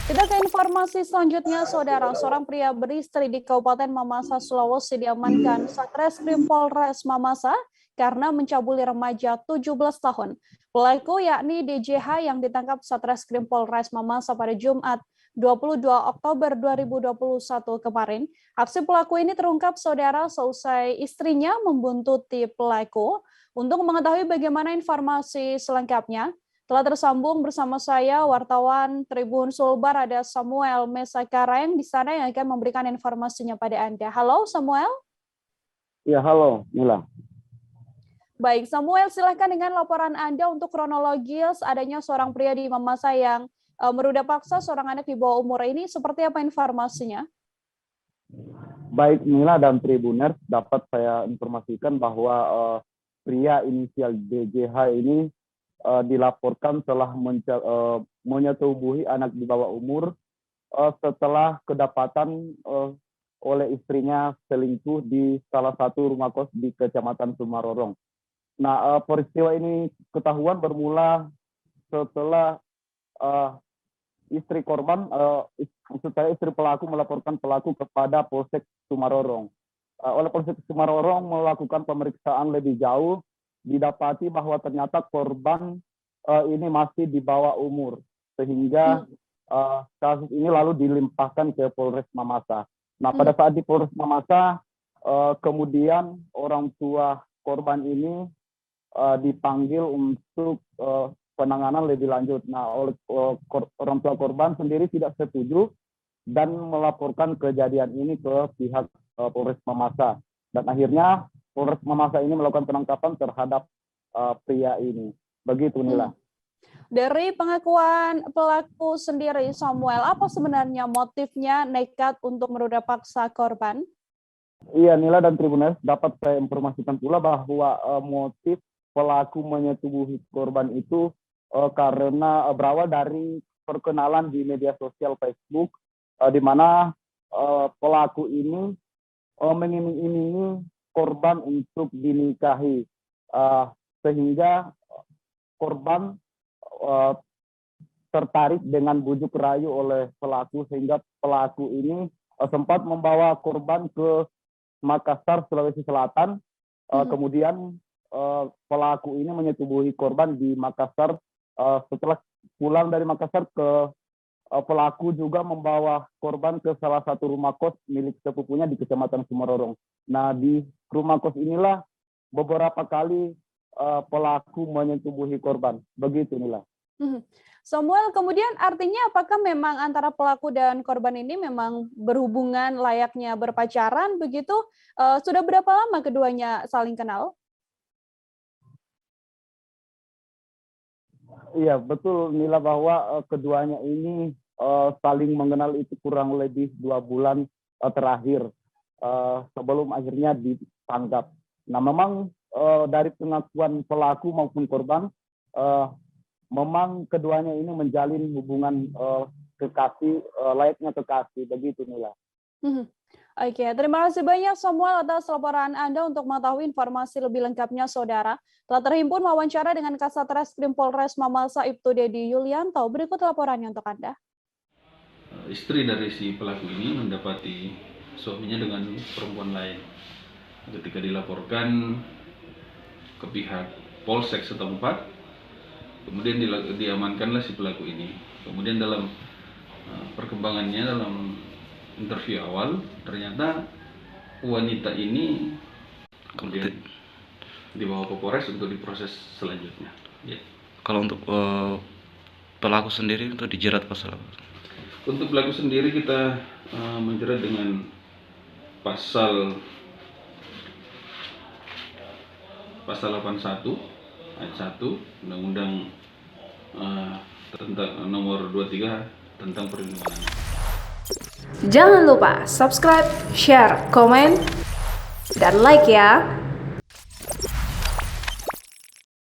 Kita ke informasi selanjutnya, Saudara. Seorang pria beristri di Kabupaten Mamasa, Sulawesi diamankan Satreskrim Polres Mamasa karena mencabuli remaja 17 tahun. Pelaku yakni DJH yang ditangkap Satreskrim Polres Mamasa pada Jumat 22 Oktober 2021 kemarin. Aksi pelaku ini terungkap, Saudara, seusai istrinya membuntuti pelaku. Untuk mengetahui bagaimana informasi selengkapnya, telah tersambung bersama saya wartawan Tribun Sulbar, ada Samuel Mesakareng di sana yang akan memberikan informasinya pada Anda. Halo Samuel. Ya, halo Mila. Baik Samuel, silahkan dengan laporan Anda untuk kronologis adanya seorang pria di Mamasa yang meruda paksa seorang anak di bawah umur ini. Seperti apa informasinya? Baik Mila dan Tribuners, dapat saya informasikan bahwa pria inisial DJH ini dilaporkan telah menyetubuhi anak di bawah umur setelah kedapatan oleh istrinya selingkuh di salah satu rumah kos di Kecamatan Sumarorong. Nah, peristiwa ini ketahuan bermula setelah istri korban, istri pelaku melaporkan pelaku kepada Polsek Sumarorong. Oleh Polsek Sumarorong melakukan pemeriksaan lebih jauh, didapati bahwa ternyata korban ini masih di bawah umur, sehingga kasus ini lalu dilimpahkan ke Polres Mamasa. Nah, pada saat di Polres Mamasa, kemudian orang tua korban ini dipanggil untuk penanganan lebih lanjut. Nah, orang tua korban sendiri tidak setuju dan melaporkan kejadian ini ke pihak Polres Mamasa. Dan akhirnya Polres Mamasa ini melakukan penangkapan terhadap pria ini. Begitu, Nila. Dari pengakuan pelaku sendiri, Samuel, apa sebenarnya motifnya nekat untuk meruda paksa korban? Iya, Nila dan Tribuners, dapat saya informasikan pula bahwa motif pelaku menyetubuhi korban itu karena berawal dari perkenalan di media sosial Facebook, di mana pelaku ini mengiming-imingi korban untuk dinikahi, sehingga korban tertarik dengan bujuk rayu oleh pelaku, sehingga pelaku ini sempat membawa korban ke Makassar, Sulawesi Selatan. Kemudian pelaku ini menyetubuhi korban di Makassar. Setelah pulang dari Makassar, pelaku juga membawa korban ke salah satu rumah kos milik sepupunya di Kecamatan Sumarorong. Nah, di rumah kos inilah beberapa kali pelaku menyetubuhi korban. Begitu, Nila. Samuel, kemudian artinya apakah memang antara pelaku dan korban ini memang berhubungan layaknya berpacaran begitu? Sudah berapa lama keduanya saling kenal? Iya, betul Nila, bahwa keduanya ini saling mengenal itu kurang lebih 2 bulan terakhir sebelum akhirnya ditangkap. Nah, memang dari pengakuan pelaku maupun korban, memang keduanya ini menjalin hubungan kekasih, layaknya kekasih, begitu Nila. Oke, terima kasih banyak Samuel atas laporan Anda. Untuk mengetahui informasi lebih lengkapnya, Saudara, telah terhimpun wawancara dengan Kasat Reskrim Polres Mamasa Ibtu Dedi Yulianto. Berikut laporannya untuk Anda. Istri dari si pelaku ini mendapati suaminya dengan perempuan lain. Ketika dilaporkan ke pihak Polsek setempat, kemudian diamankanlah si pelaku ini. Kemudian dalam perkembangannya, dalam interview awal, ternyata wanita ini kemudian dibawa ke Polres untuk diproses selanjutnya. Ya. Kalau untuk pelaku sendiri untuk dijerat pasal apa? Untuk pelaku sendiri kita menjerat dengan pasal 81 ayat 1 Undang-Undang tentang nomor 23 tentang perlindungan anak. Jangan lupa subscribe, share, komen, dan like ya.